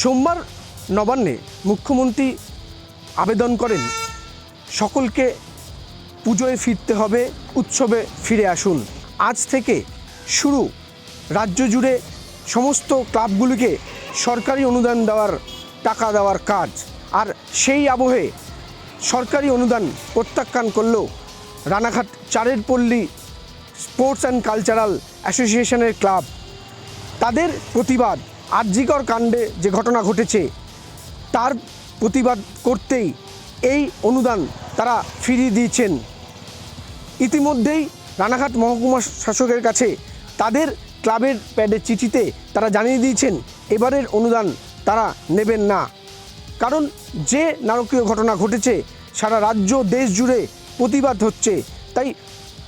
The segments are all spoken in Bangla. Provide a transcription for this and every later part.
সোমবার নবান্নে মুখ্যমন্ত্রী আবেদন করেন সকলকে পুজোয় ফিরতে হবে, উৎসবে ফিরে আসুন। আজ থেকে শুরু রাজ্য জুড়ে সমস্ত ক্লাবগুলিকে সরকারি অনুদান দেওয়ার টাকা দেওয়ার কাজ। আর সেই আবহে সরকারি অনুদান প্রত্যাখ্যান করল রানাঘাট চারের পল্লী স্পোর্টস অ্যান্ড কালচারাল অ্যাসোসিয়েশনের ক্লাব। তাদের প্রতিবাদ আরজিকর কাণ্ডে যে ঘটনা ঘটেছে তার প্রতিবাদ করতেই এই অনুদান তারা ফিরিয়ে দিয়েছেন। ইতিমধ্যেই রানাঘাট মহকুমা শাসকের কাছে তাদের ক্লাবের প্যাডের চিঠিতে তারা জানিয়ে দিয়েছেন এবারের অনুদান তারা নেবেন না। কারণ যে নারকীয় ঘটনা ঘটেছে সারা রাজ্য দেশ জুড়ে প্রতিবাদ হচ্ছে, তাই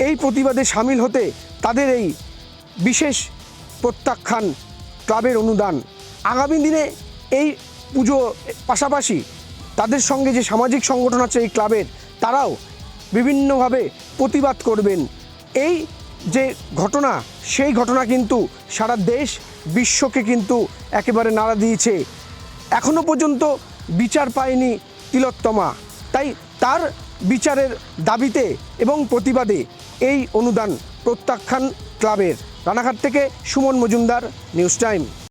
এই প্রতিবাদে সামিল হতে তাদের এই বিশেষ প্রত্যাখ্যান ক্লাবের অনুদান। আগামী দিনে এই পুজো পাশাপাশি তাদের সঙ্গে যে সামাজিক সংগঠন আছে এই ক্লাবের, তারাও বিভিন্নভাবে প্রতিবাদ করবেন। এই যে ঘটনা সেই ঘটনা কিন্তু সারা দেশ বিশ্বকে কিন্তু একেবারে নাড়া দিয়েছে। এখনও পর্যন্ত বিচার পায়নি তিলোত্তমা, তাই তার বিচারের দাবিতে এবং প্রতিবাদে এই অনুদান প্রত্যাখ্যান ক্লাবের। রানাঘাট থেকে সুমন মজুমদার, নিউজ টাইম।